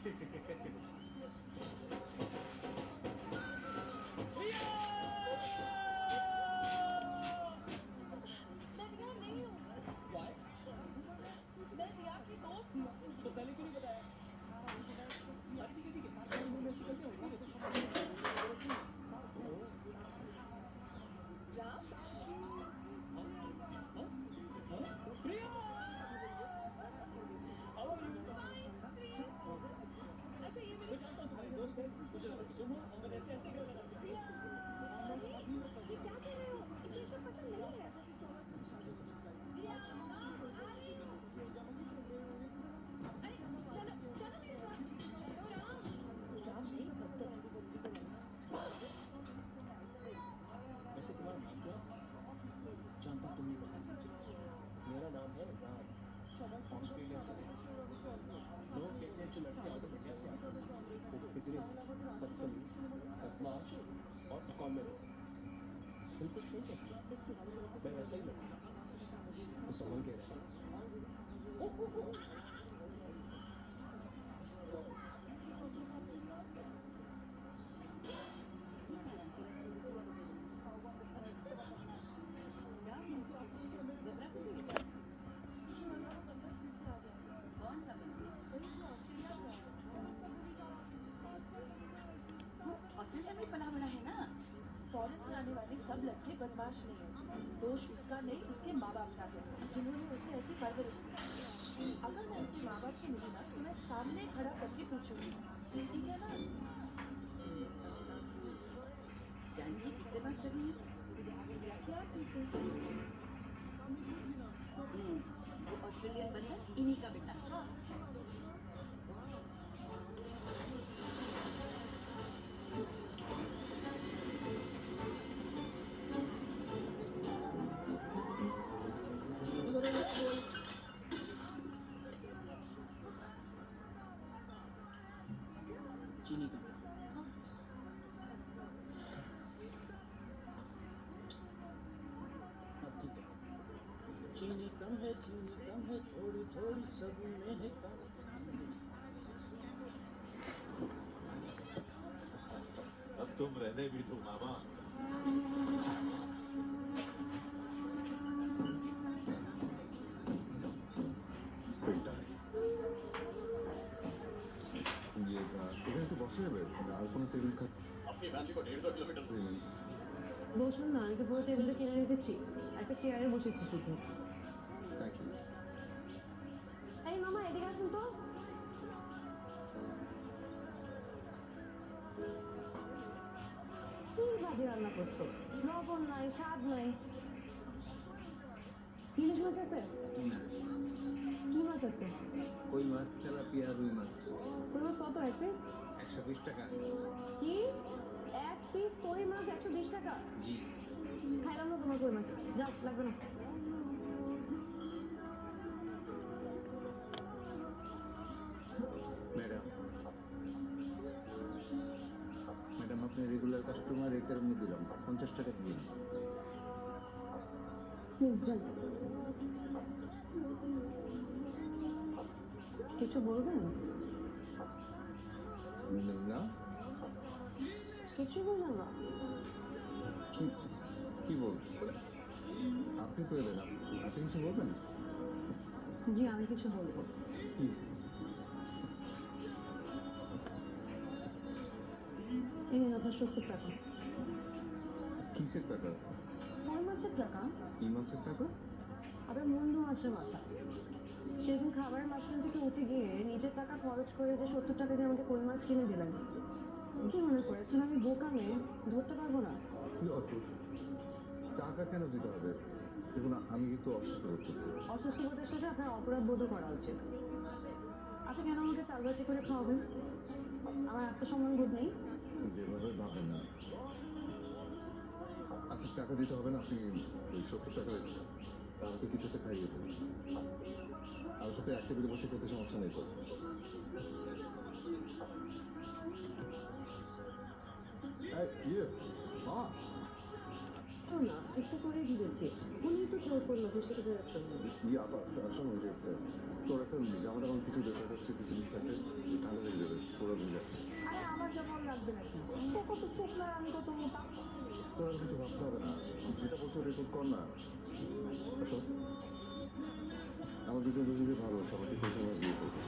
तो पहले क्यों नहीं बताया? ठीक है ऐसे में ऐसे करके होगा ये तो राम प्रिया हाउ आर यू? अच्छा ये मेरे जानता हूँ तुम्हारी दोस्त है मुझे तुम हो और मैंने ऐसे ऐसे कर रहा था प्रिया ये क्या कर रहे हो? इसे सब पसंद नहीं है सारे पसंद है प्रिया अरे चलो चलो मेरे साथ चलो राम राम नहीं बदल वैसे तुम्हारा नाम क्या? जानता तुम नहीं बता मेरा नाम है राम ऑस्ट्रेलिया से लोग कहते हैं जो लड़के आउट ऑफ इंडिया से आते हैं वो बिगड़े बदतमीज बदमाश और कॉमन बिल्कुल सही कहती है मैं वैसा ही लगता हूँ समझ कह रहा है ऑस्ट्रेलिया में पला बड़ा है ना। फॉरेन से आने वाले सब लड़के बदमाश नहीं है दोष उसका नहीं उसके माँ बाप का है जिन्होंने उसे ऐसी परवरिश दी अगर मैं उसके माँ बाप से मिली ना तो मैं सामने खड़ा करके पूछूंगी ठीक है ना? जानकी किससे बात कर रही है? क्या किसे? वो ऑस्ट्रेलियन बंदर इन्हीं का बेटा। हाँ चीनी का ठीक है चीनी कम है थोड़ी थोड़ी सब में है कम अब तुम रहने भी दो मामा এখানে তো বসে যাবে আর কোনো টেবিল अपनी फैमिली को 150 किलोमीटर বসুন না আমি তো পুরো টেবিলটা কিনে রেখেছি একটা চেয়ারে বসেছি শুধু থ্যাংক ইউ এই মামা এদিকে আসুন তো কি বাজে রান্না করছো লবণ নাই স্বাদ নাই ইলিশ মাছ আছে কি মাছ আছে কই মাছ তেলাপিয়া রুই মাছ কই মাছ কত এক পিস 120 টাকা কি এক পিস কই মাছ 120 টাকা জি খাইলাম না তোমার কই মাছ যাও লাগবে না ম্যাডাম আপনি রেগুলার কাস্টমার এই কারণে দিলাম 50 টাকা দিন প্লিজ যান কিছু বলবেন না কিছু বলবেন না কি কি বল আপনি তো এলেন আপনি কিছু বলবেন জি আমি কিছু বলবো কি এই নিন আপনার 70 টাকা কিসের টাকা কই মাছের টাকা কি মাছের টাকা আবার মন্দ মাছের মাথা সেদিন খাবারের মাঝখান থেকে উঠে গিয়ে নিজের টাকা খরচ করে যে 70 টাকা দিয়ে আমাকে কই মাছ কিনে দিলেন কি মনে করেছেন আমি বোকা মেয়ে ধরতে পারবো না কি অদ্ভুত টাকা কেন দিতে হবে দেখুন আমি কিন্তু অসুস্থ করতেছি অসুস্থ বোধের সাথে আপনার অপরাধ বোধও করা উচিত আপনি কেন আমাকে চালবাজি করে খাওয়াবেন আমার আত্মসম্মান বোধ নেই যেভাবে ভাবেন না আচ্ছা টাকা দিতে হবে না আপনি ওই 70 টাকা আমাকে কিছুতে খাইয়ে দেবেন আমার সাথে এক টেবিলে বসে খেতে সমস্যা নেই তো তো না ইচ্ছে করেই দিয়েছি উনি তো জোর করলো বুঝতে পেরেছেন আবার শোনো যে তোর একটা জামাটা আমার কিছু দেখা যাচ্ছে কিছু জিনিস থাকে ঠান্ডা লেগে যাবে ভাববে নাকি ও কত শুকনো আর আমি কত মোটা। তোর আর কিছু ভাবতে হবে না, যেটা বলছো রেকর্ড কর না। আসো, আমার দুজন দুজনকে ভালো, সবাইকে কোনো সময় বিয়ে করবো।